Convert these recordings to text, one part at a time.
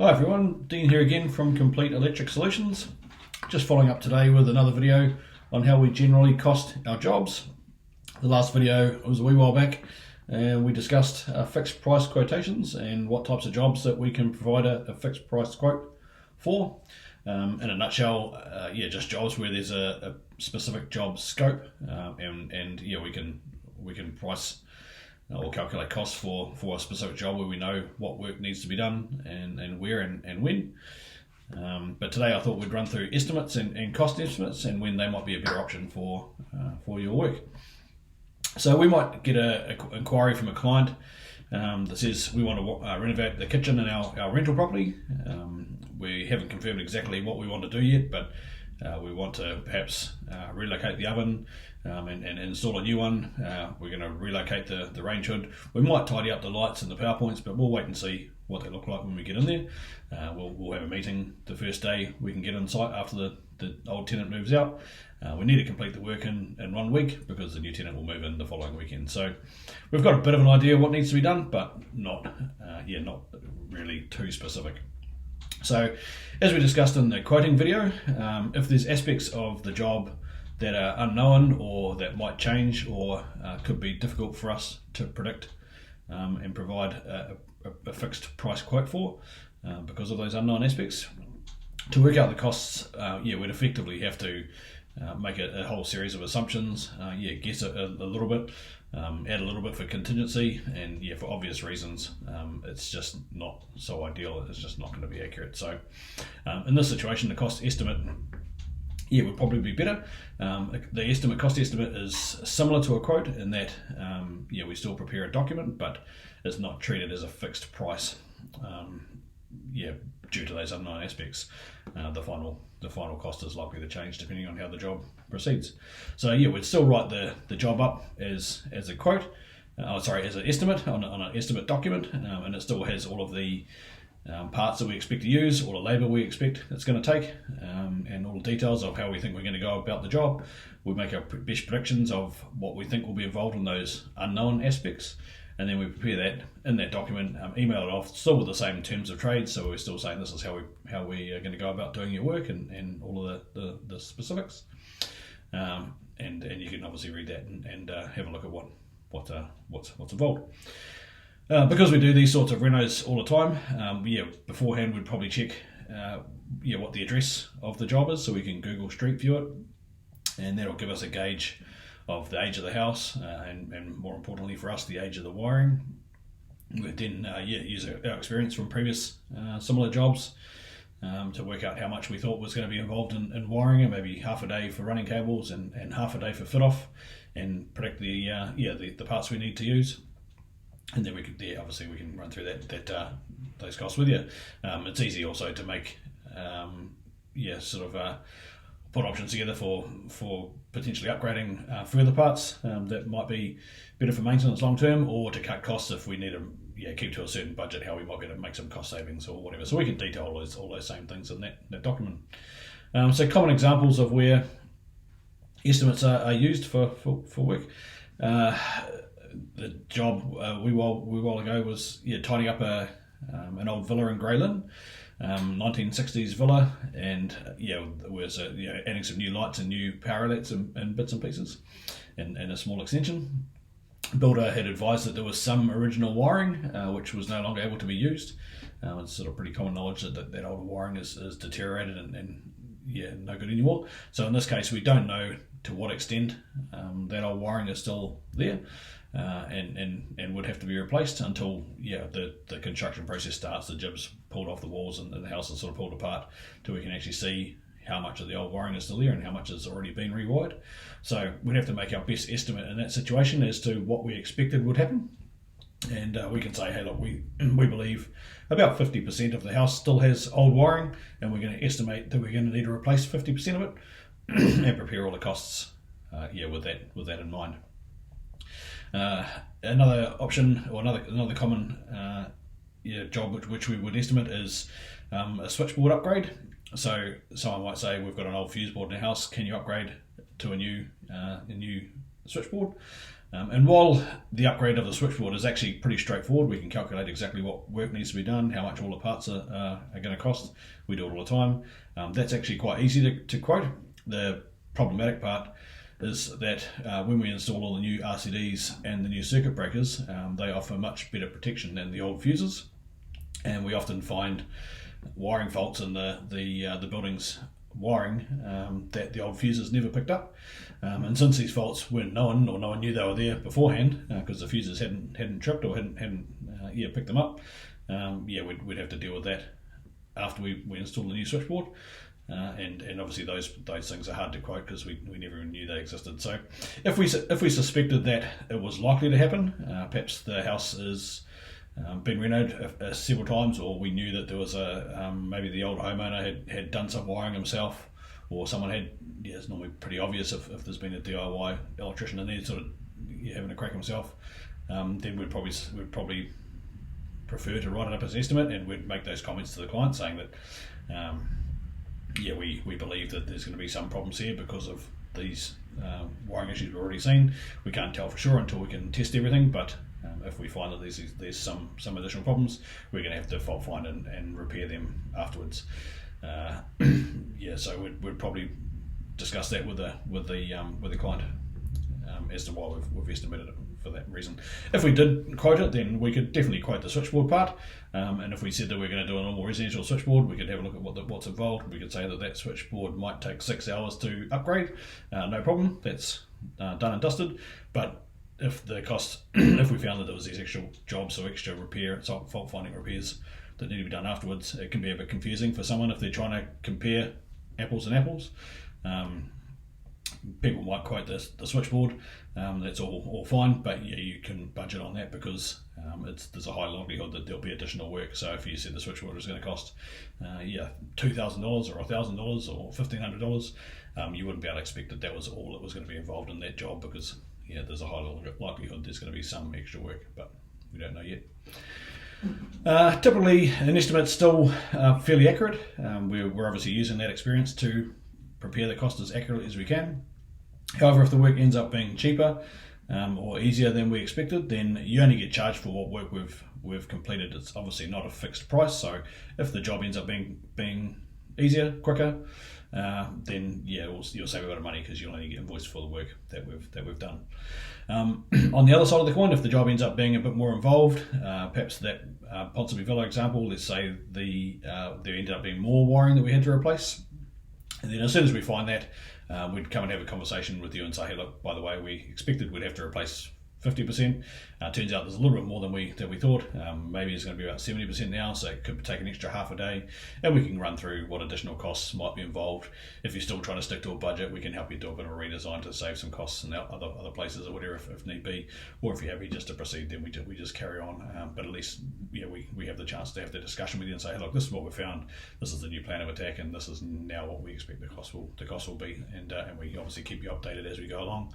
Hi everyone, Dean here again from Complete Electric Solutions. Just following up today with another video on how we generally cost our jobs. The last video was a wee while back and we discussed fixed price quotations and what types of jobs that we can provide a fixed price quote for. In a nutshell, just jobs where there's a specific job scope and we can price or calculate costs for a specific job where we know what work needs to be done and where and when. But today I thought we'd run through estimates and cost estimates and when they might be a better option for your work. So we might get an inquiry from a client that says we want to renovate the kitchen in our rental property. We haven't confirmed exactly what we want to do yet, but we want to perhaps relocate the oven and install a new one. We're going to relocate the range hood. We might tidy up the lights and the power points, but we'll wait and see what they look like when we get in there. We'll have a meeting the first day we can get on site after the old tenant moves out. We need to complete the work in 1 week because the new tenant will move in the following weekend. So we've got a bit of an idea of what needs to be done, but not really too specific. So as we discussed in the quoting video, if there's aspects of the job that are unknown or that might change or could be difficult for us to predict and provide a fixed price quote for because of those unknown aspects, to work out the costs, we'd effectively have to make a whole series of assumptions, guess a little bit, add a little bit for contingency, and for obvious reasons, it's just not so ideal. It's just not going to be accurate. So in this situation, the cost estimate would probably be better. The cost estimate is similar to a quote in that we still prepare a document, but it's not treated as a fixed price due to those unknown aspects. The final cost is likely to change depending on how the job proceeds. So we'd still write the job up as a quote, as an estimate on an estimate document, and it still has all of the parts that we expect to use, all the labour we expect it's going to take, and all the details of how we think we're going to go about the job. We make our best predictions of what we think will be involved in those unknown aspects, and then we prepare that in that document, email it off, still with the same terms of trade, so we're still saying this is how we are going to go about doing your work and all of the specifics. And you can obviously read that and have a look at what's involved. Because we do these sorts of renos all the time, beforehand we'd probably check what the address of the job is, so we can Google Street View it, and that'll give us a gauge of the age of the house and more importantly for us, the age of the wiring. We'd then use our experience from previous similar jobs to work out how much we thought was going to be involved in wiring, and maybe half a day for running cables and half a day for fit off, and predict the parts we need to use. And then we can run through those costs with you. It's easy also to make put options together for potentially upgrading further parts that might be better for maintenance long term, or to cut costs if we need to keep to a certain budget, how we might be able to make some cost savings or whatever. So we can detail all those same things in that document. So common examples of where estimates are used for work. The job a wee while ago was tidying up an old villa in Grey Lynn, 1960s villa, and there was adding some new lights and new power outlets and bits and pieces, and a small extension. Builder had advised that there was some original wiring which was no longer able to be used. It's sort of pretty common knowledge that older wiring is deteriorated and no good anymore. So in this case, we don't know to what extent that old wiring is still there. And would have to be replaced until the construction process starts, the jibs pulled off the walls and the house is sort of pulled apart, till we can actually see how much of the old wiring is still there and how much has already been rewired. So we'd have to make our best estimate in that situation as to what we expected would happen, and we can say, hey look, we believe about 50% of the house still has old wiring, and we're going to estimate that we're going to need to replace 50% of it and prepare all the costs with that in mind. Another option, or another common job which we would estimate is a switchboard upgrade. So someone might say, we've got an old fuse board in the house, can you upgrade to a new switchboard? And while the upgrade of the switchboard is actually pretty straightforward, we can calculate exactly what work needs to be done, how much all the parts are going to cost. We do it all the time. That's actually quite easy to quote. The problematic part is that when we install all the new RCDs and the new circuit breakers, they offer much better protection than the old fuses, and we often find wiring faults in the building's wiring that the old fuses never picked up. And since these faults weren't known, or no one knew they were there beforehand, because the fuses hadn't tripped or hadn't picked them up, we'd have to deal with that after we install the new switchboard. And obviously those things are hard to quote because we never even knew they existed. So if we suspected that it was likely to happen, perhaps the house is been renovated several times, or we knew that there was maybe the old homeowner had done some wiring himself, or someone had, it's normally pretty obvious if there's been a DIY electrician in there sort of having a crack himself, then we'd probably prefer to write it up as an estimate, and we'd make those comments to the client saying that we believe that there's going to be some problems here because of these wiring issues we've already seen. We can't tell for sure until we can test everything, but if we find that there's some additional problems, we're going to have to fault find and repair them afterwards. So we'd probably discuss that with the client as to why we've estimated it for that reason. If we did quote it, then we could definitely quote the switchboard part, and if we said that we're going to do a normal residential switchboard, we could have a look at what's involved. We could say that switchboard might take 6 hours to upgrade, no problem, that's done and dusted. But if the cost, if we found that there was these extra jobs or extra repair, fault finding repairs that need to be done afterwards, it can be a bit confusing for someone if they're trying to compare apples and apples. People might quote the switchboard, that's all fine, but you can budget on that because there's a high likelihood that there'll be additional work. So if you said the switchboard is going to cost $2,000 or $1,000 or $1,500, you wouldn't be able to expect that was all that was going to be involved in that job, because there's a high likelihood there's going to be some extra work, but we don't know yet. Typically an estimate's still fairly accurate. We're obviously using that experience to prepare the cost as accurately as we can. However, if the work ends up being cheaper or easier than we expected, then you only get charged for what work we've completed. It's obviously not a fixed price, so if the job ends up being easier, quicker, then you'll save a bit of money because you'll only get invoiced for the work that we've done. On the other side of the coin, if the job ends up being a bit more involved, perhaps that Ponsonby Villa example, let's say there ended up being more wiring that we had to replace, and then as soon as we find that, we'd come and have a conversation with you and say, hey, look, by the way, we expected we'd have to replace 50%. Turns out there's a little bit more than we thought. Maybe it's going to be about 70% now, so it could take an extra half a day, and we can run through what additional costs might be involved. If you're still trying to stick to a budget, we can help you do a bit of a redesign to save some costs in other places or whatever if need be. Or if you're happy just to proceed, then we just carry on. But at least we have the chance to have the discussion with you and say, hey, look, this is what we found. This is the new plan of attack, and this is now what we expect the cost will be. And we obviously keep you updated as we go along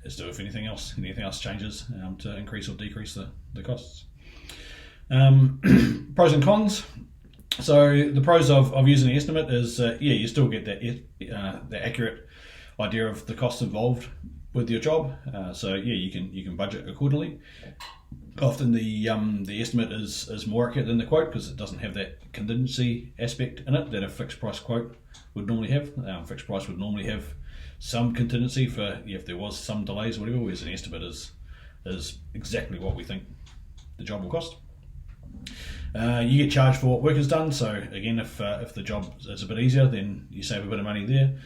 as to if anything else changes to increase or decrease the costs. Pros and cons. So the pros of using the estimate is you still get the accurate idea of the costs involved with your job. You can budget accordingly. Often the estimate is more accurate than the quote because it doesn't have that contingency aspect in it that a fixed price quote would normally have. Fixed price would normally have some contingency for if there was some delays or whatever, whereas an estimate is exactly what we think the job will cost. You get charged for what work is done, so again, if the job is a bit easier, then you save a bit of money there.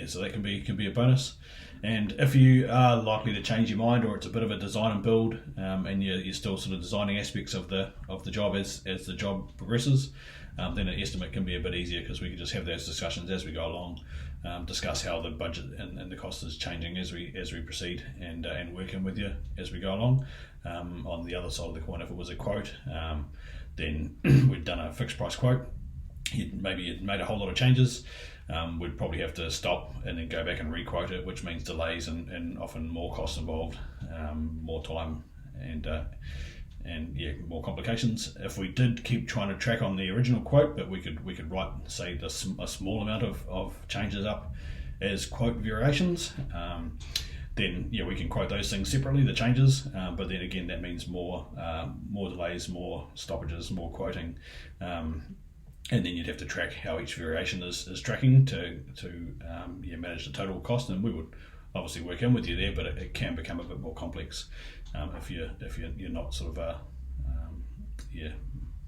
So that can be a bonus. And if you are likely to change your mind, or it's a bit of a design and build, and you're still sort of designing aspects of the job as the job progresses, then an estimate can be a bit easier because we can just have those discussions as we go along, discuss how the budget and the cost is changing as we proceed, and working with you as we go along. On the other side of the coin, if it was a quote, then we'd done a fixed price quote. You'd made a whole lot of changes. We'd probably have to stop and then go back and re-quote it, which means delays and often more costs involved, more time and more complications. If we did keep trying to track on the original quote, but we could write, say, a small amount of changes up as quote variations, then we can quote those things separately, the changes. But then again, that means more delays, more stoppages, more quoting. And then you'd have to track how each variation is tracking to manage the total cost, and we would obviously work in with you there, but it can become a bit more complex if you're not sort of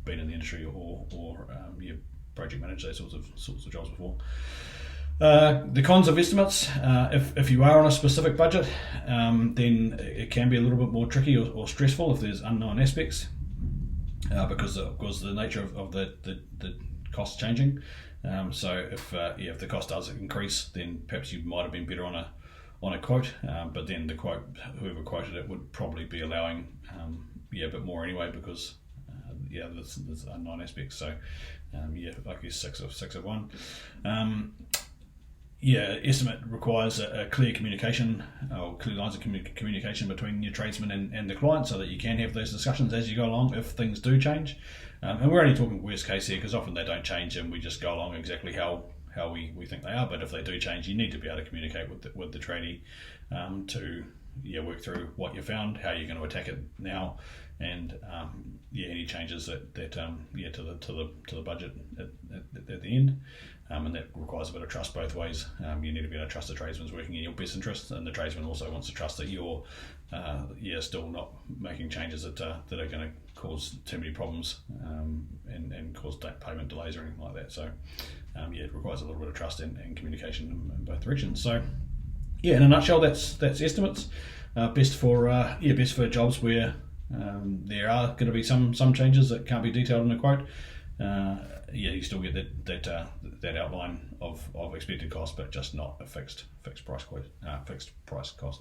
been in the industry or you project manage those sorts of jobs before. The cons of estimates, if you are on a specific budget, then it can be a little bit more tricky or stressful if there's unknown aspects, because of the nature of the cost changing. So if the cost does increase, then perhaps you might have been better on a quote, but then whoever quoted it would probably be allowing a bit more anyway, because there's unknown aspects. So I guess six of one. Estimate requires a clear communication, or clear lines of communication between your tradesman and the client, so that you can have those discussions as you go along if things do change. And we're only talking worst case here, because often they don't change and we just go along exactly how we think they are. But if they do change, you need to be able to communicate with the tradie to work through what you found, how you're going to attack it now, and any changes that to the budget at the end. And that requires a bit of trust both ways. You need to be able to trust the tradesman's working in your best interest, and the tradesman also wants to trust that you're still not making changes that are going to cause too many problems and cause payment delays or anything like that. So it requires a little bit of trust and communication in both directions. So in a nutshell, that's estimates. Best for jobs where there are going to be some changes that can't be detailed in a quote. You still get that outline of expected cost, but just not a fixed price cost.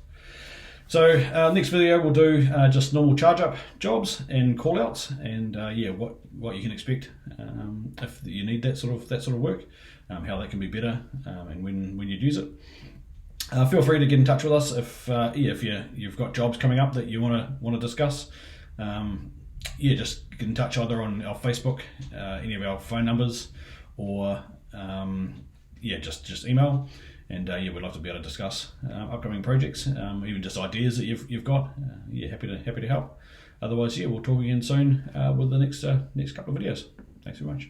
So next video we'll do just normal charge up jobs and call outs, and what you can expect if you need that sort of work, how that can be better, and when you use it. Feel free to get in touch with us if you've got jobs coming up that you want to discuss. Just get in touch either on our Facebook, any of our phone numbers, or just email. And we'd love to be able to discuss upcoming projects, even just ideas that you've got. Happy to help. Otherwise, we'll talk again soon with the next couple of videos. Thanks very much.